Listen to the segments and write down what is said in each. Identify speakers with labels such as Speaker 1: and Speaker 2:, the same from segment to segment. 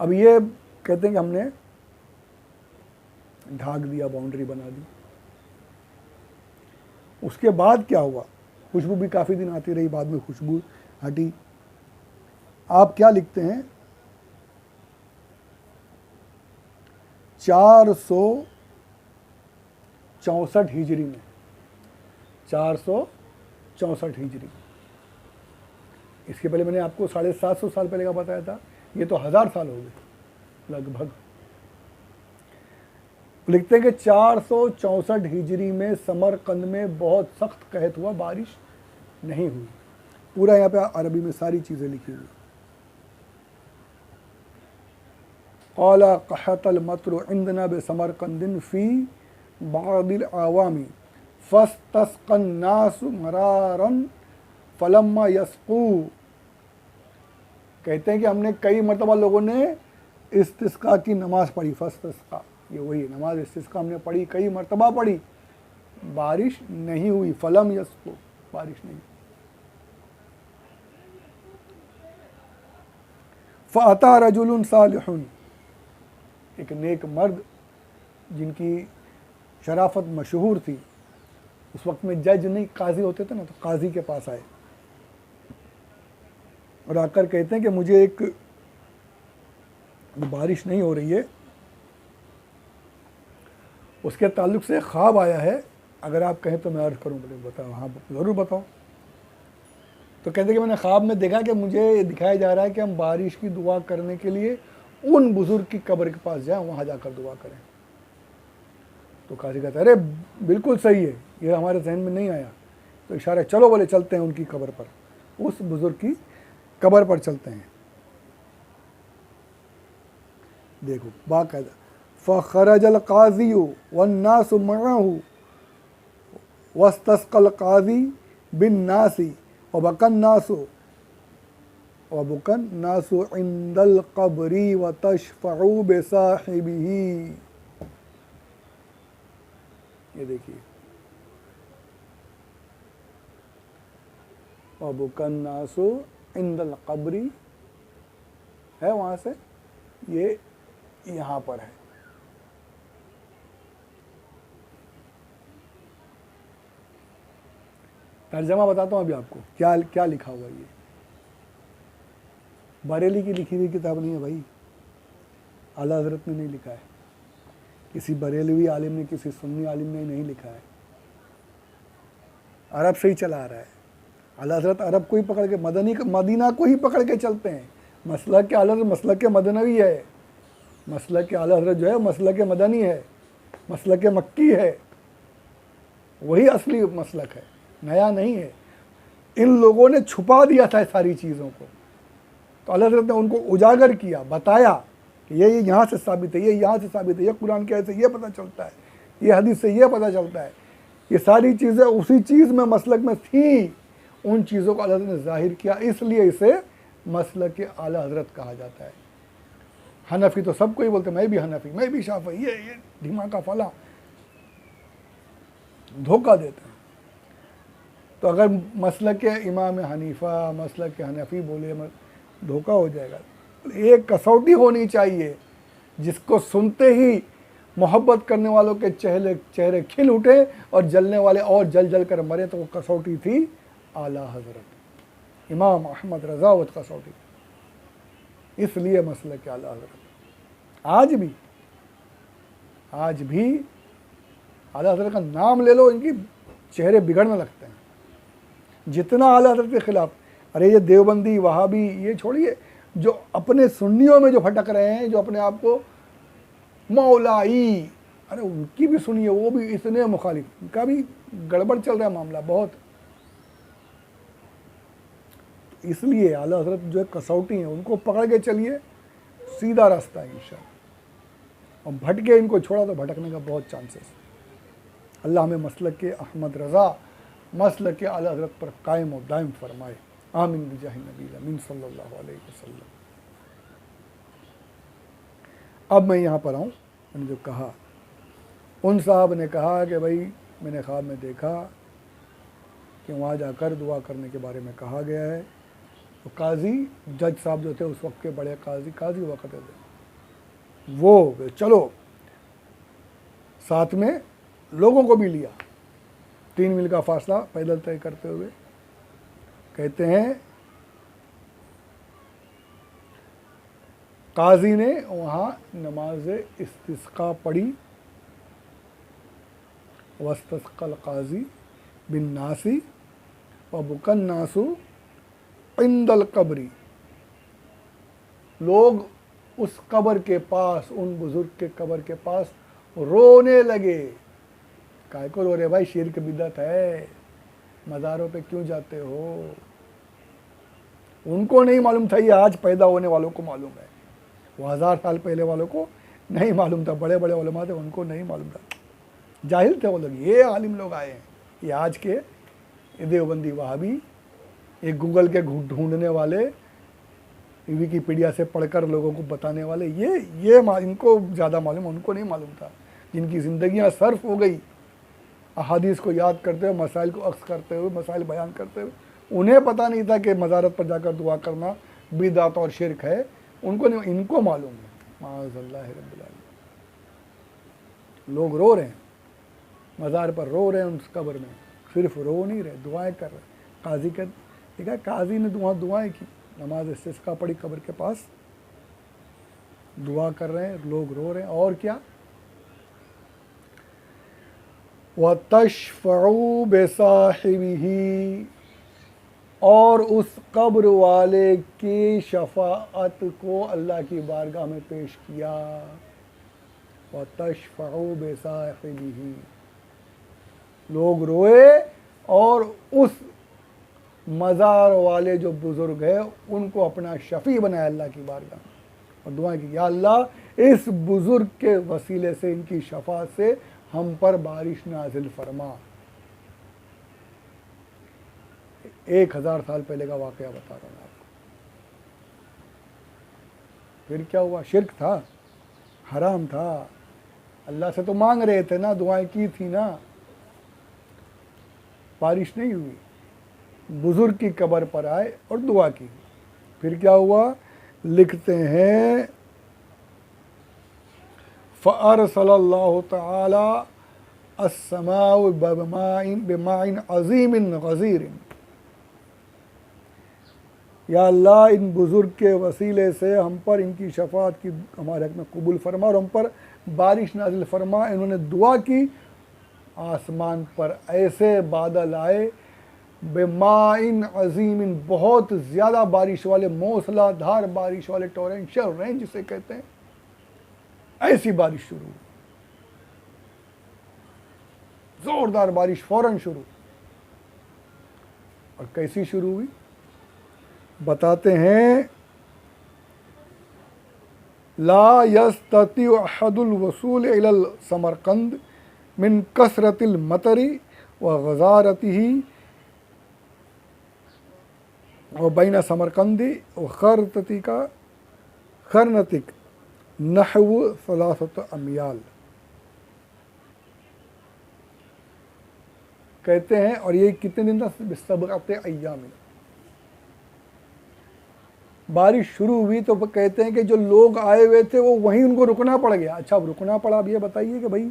Speaker 1: अब ये कहते हैं कि हमने ढाक दिया, बाउंड्री बना दी। उसके बाद क्या हुआ? खुशबू भी काफ़ी दिन आती रही, बाद में खुशबू हटी। आप क्या लिखते हैं? 464 हिजरी में, 464 हिजरी। इसके पहले मैंने आपको 750 साल पहले का बताया था, ये तो 1000 साल हो गए लगभग। लिखते हैं कि 464 हिजरी में समरकंद में बहुत सख्त कहत हुआ, बारिश नहीं हुई। पूरा यहाँ पे अरबी में सारी चीज़ें लिखी हुई। क़ाला क़हतल मत्रु इंदना बिसमरकंदिन फ़ी बादिल आवामी फ़स्तस्क़न नासु मरारन फलम्मा यस्क़ू। कहते हैं कि हमने कई मरतबा लोगों ने इस्तिस्का की नमाज़ पढ़ी। फ़स्तस्क़ा, ये वही नमाज इस्तिस्का हमने पढ़ी, कई मरतबा पढ़ी, बारिश नहीं हुई। फलम यस्क़ू, बारिश नहीं। फ़अता रजुलुन सालिहुन, एक नेक मर्द जिनकी शराफत मशहूर थी। उस वक्त में जज नहीं, काजी होते थे ना, तो काजी के पास आए और आकर कहते हैं कि मुझे एक बारिश नहीं हो रही है, उसके ताल्लुक से ख्वाब आया है, अगर आप कहें तो मैं अर्ज़ करूं। बोले बताओ। हाँ ज़रूर बताओ। तो कहते कि मैंने ख्वाब में देखा कि मुझे दिखाया जा रहा है कि हम बारिश की दुआ करने के लिए उन बुजुर्ग की कब्र के पास जाएं, वहाँ जाकर दुआ करें। तो काजी कहता है अरे बिल्कुल सही है, ये हमारे जहन में नहीं आया। तो इशारा, चलो बोले चलते हैं उनकी कब्र पर, उस बुजुर्ग की कब्र पर चलते हैं। देखो बाकायदा, फ़खरजल काज़ी वन्नासु मअहू वस्तस्क़ल काज़ी बिन नासी वबकन नासु इंदल क़ब्री व तशफ़उ बिसाहिबिही। ये देखिए, वबकन नासु इंदल क़ब्री है, वहाँ से ये यहाँ पर है। तर्जमा बताता हूँ अभी आपको क्या क्या लिखा हुआ। ये बरेली की लिखी हुई किताब नहीं है भाई, आला हज़रत ने नहीं लिखा है, किसी बरेलवी आलिम ने, किसी सुन्नी आलिम ने नहीं लिखा है, अरब से ही चला आ रहा है। आला हज़रत अरब को ही पकड़ के, मदीना को ही पकड़ के चलते हैं। मसलक के आला हज़रत मसलक के मदनवी है, मसलक के आला हज़रत जो है मसलक के मदनी है, मसलक के मक्की है, वही असली मसलक है, नया नहीं है। इन लोगों ने छुपा दिया था सारी चीज़ों को, तो अल्लाह हज़रत ने उनको उजागर किया, बताया कि ये यहाँ से साबित है, ये यहाँ से साबित है, ये कुरान के आयत से ये पता चलता है, ये हदीस से ये पता चलता है। ये सारी चीज़ें उसी चीज़ में मसलक में थी, उन चीज़ों को अल्लाह ने ज़ाहिर किया, इसलिए इसे मसलक के आला हज़रत कहा जाता है। हनफी तो सबको ही बोलते, मैं भी हनफी, मैं भी शाफ़ी, ये ढिमाका फला, धोखा देते हैं। तो अगर मसलक के इमाम हनीफ़ा, मसलक के हनफी बोले, धोखा हो जाएगा। एक कसौटी होनी चाहिए जिसको सुनते ही मोहब्बत करने वालों के चेहरे खिल उठे और जलने वाले और जल जल कर मरे, तो वो कसौटी थी आला हज़रत इमाम अहमद रज़ा वत कसौटी। इसलिए मसलक के आला हज़रत आज भी आला हज़रत का नाम ले लो, इनकी चेहरे बिगड़ने लगते हैं। जितना आला हज़रत के ख़िलाफ़, अरे ये देवबंदी वहाबी ये छोड़िए, जो अपने सुन्नियों में जो भटक रहे हैं, जो अपने आप को मौलाई, अरे उनकी भी सुनिए, वो भी इतने मुखालिफ, उनका भी गड़बड़ चल रहा है मामला बहुत। इसलिए आला हज़रत जो है कसौटी है, उनको पकड़ के चलिए, सीधा रास्ता है इंशाअल्लाह। और भटके इनको छोड़ा तो भटकने का बहुत चांसेस। अल्लाह हमें मसलक के अहमद रज़ा, मसलक के आला हज़रत पर कायम और दायम फरमाए। आमीन बिजाहि नबी अमीन सल्लल्लाहु अलैहि वसल्लम। अब मैं यहाँ पर आऊँ, मैंने जो कहा, उन साहब ने कहा कि भाई मैंने ख्वाब में देखा कि वहाँ जाकर दुआ करने के बारे में कहा गया है। तो काजी, जज साहब जो थे उस वक्त के बड़े काजी हुआ करते थे, वो चलो, साथ में लोगों को भी लिया, 3 मील का फासला पैदल तय करते हुए। कहते हैं काजी ने वहाँ नमाज इस्तिस्का पढ़ी, वस्तस्कल काजी बिन नासी व बुकन नासु इंदल कब्री। लोग उस कब्र के पास, उन बुजुर्ग के कब्र के पास रोने लगे। काय को रो रहे भाई, शिर्क बिदअत है, मज़ारों पे क्यों जाते हो। उनको नहीं मालूम था, ये आज पैदा होने वालों को मालूम है, वो 1000 साल पहले वालों को नहीं मालूम था। बड़े बड़े उलमा थे, उनको नहीं मालूम था, जाहिल थे वो लोग। ये आलिम लोग आए हैं, ये आज के देवबंदी वहाबी, ये गूगल के ढूंढने वाले, विकीपीडिया से पढ़कर लोगों को बताने वाले, ये इनको ज़्यादा मालूम, उनको नहीं मालूम था। जिनकी ज़िंदगियाँ सर्फ हो गई अहादीस को याद करते हुए, मसाइल को अक्स करते हुए, मसाइल बयान करते हुए, उन्हें पता नहीं था कि मज़ारत पर जाकर दुआ करना बिदअत और शिरक है। उनको नहीं, इनको मालूम है। माअज़ल्लाह रब्बिल आलमीन। लोग रो रहे हैं, मज़ार पर रो रहे हैं, उस कब्र में सिर्फ रो नहीं रहे, दुआएं कर रहे। काजी का देखा, काजी ने दुआएं की, नमाज इस्तिस्का पढ़ी, कब्र के पास दुआ कर रहे हैं, लोग रो रहे हैं। और क्या, व तशफ़उ बेसाहिबिही, और उस कब्र वाले की शफाअत को अल्लाह की बारगाह में पेश किया। व तशफ़उ बेसाहिबिही, लोग रोए और उस मज़ार वाले जो बुज़ुर्ग है उनको अपना शफ़ी बनाया अल्लाह की बारगाह में, और दुआ की, या अल्लाह इस बुज़ुर्ग के वसीले से, इनकी शफ़ाअत से हम पर बारिश नाज़िल फरमा। 1000 साल पहले का वाक़या बता रहा हूँ आपको। फिर क्या हुआ, शिर्क था, हराम था, अल्लाह से तो मांग रहे थे ना, दुआएं की थी ना, बारिश नहीं हुई। बुजुर्ग की कब्र पर आए और दुआ की। फिर क्या हुआ, लिखते हैं फ़अरसलल्लाहु तआला अस्समाउ बिमाइन अज़ीमिन गज़ीरिन, या अल्लाह इन बुज़ुर्ग के वसीले से हम पर इनकी शफ़ाअत की हमारे हक़ में कबूल फरमा और हम पर बारिश नाज़िल फरमा। इन्होंने दुआ की, आसमान पर ऐसे बादल आए, बेमाइन अज़ीमिन, बहुत ज़्यादा बारिश वाले, मूसलाधार बारिश वाले, टोरेंशियल रेन जिसे कहते हैं, ऐसी बारिश शुरू हुई, ज़ोरदार बारिश फ़ौरन शुरू। और कैसी शुरू हुई बताते हैं, ला यस्ततिउ अहदुल वसूल इलल समरकंद मिन कसरतिल मतरी व गज़ारतिही व बैन समरकंदी व खरनतिक नहव सलासत अमियाल। कहते हैं, और ये कितने दिन था, सबक़ते अय्याम, बारिश शुरू हुई तो कहते हैं कि जो लोग आए हुए थे वो वहीं उनको रुकना पड़ गया। अच्छा, अब रुकना पड़ा, अब ये बताइए कि भाई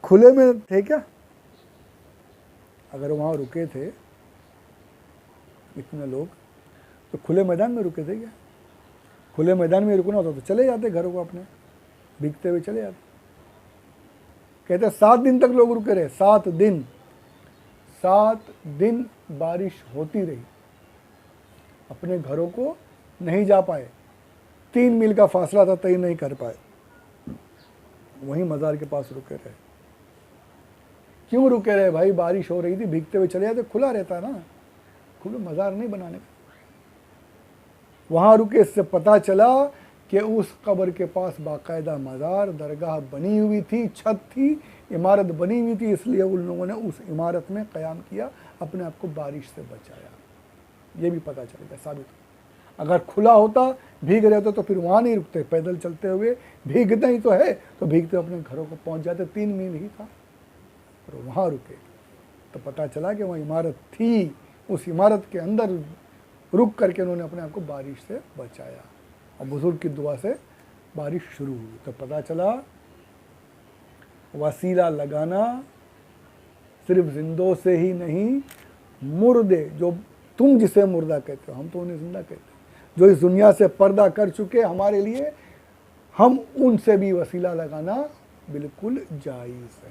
Speaker 1: खुले में थे क्या? अगर वहाँ रुके थे इतने लोग तो खुले मैदान में रुके थे क्या? खुले मैदान में रुकना होता तो चले जाते घरों को अपने, भीगते हुए चले जाते। कहते 7 दिन तक लोग रुके रहे, 7 दिन, 7 दिन बारिश होती रही, अपने घरों को नहीं जा पाए, 3 मील का फासला था तय नहीं कर पाए, वहीं मज़ार के पास रुके रहे। क्यों रुके रहे भाई? बारिश हो रही थी, भीगते हुए चले जाते, खुला रहता ना, खुले मज़ार नहीं बनाने का। वहाँ रुके, इससे पता चला कि उस कब्र के पास बाकायदा मज़ार, दरगाह बनी हुई थी, छत थी, इमारत बनी हुई थी, इसलिए उन लोगों ने उस इमारत में क़याम किया, अपने आप को बारिश से बचाया। ये भी पता चल गया, साबित। अगर खुला होता, भीग रहे होते तो फिर वहाँ नहीं रुकते, पैदल चलते हुए, भीगते ही तो है, तो भीगते अपने घरों को पहुँच जाते। 3 मील ही था, और वहाँ रुके तो पता चला कि वहाँ इमारत थी, उस इमारत के अंदर रुक करके उन्होंने अपने आप को बारिश से बचाया, और बुज़ुर्ग की दुआ से बारिश शुरू हुई। तो पता चला वसीला लगाना सिर्फ जिंदों से ही नहीं, मुर्दे, जो तुम जिसे मुर्दा कहते हो, हम तो उन्हें जिंदा कहते हैं, जो इस दुनिया से पर्दा कर चुके हमारे लिए, हम उनसे भी वसीला लगाना बिल्कुल जायज़ है।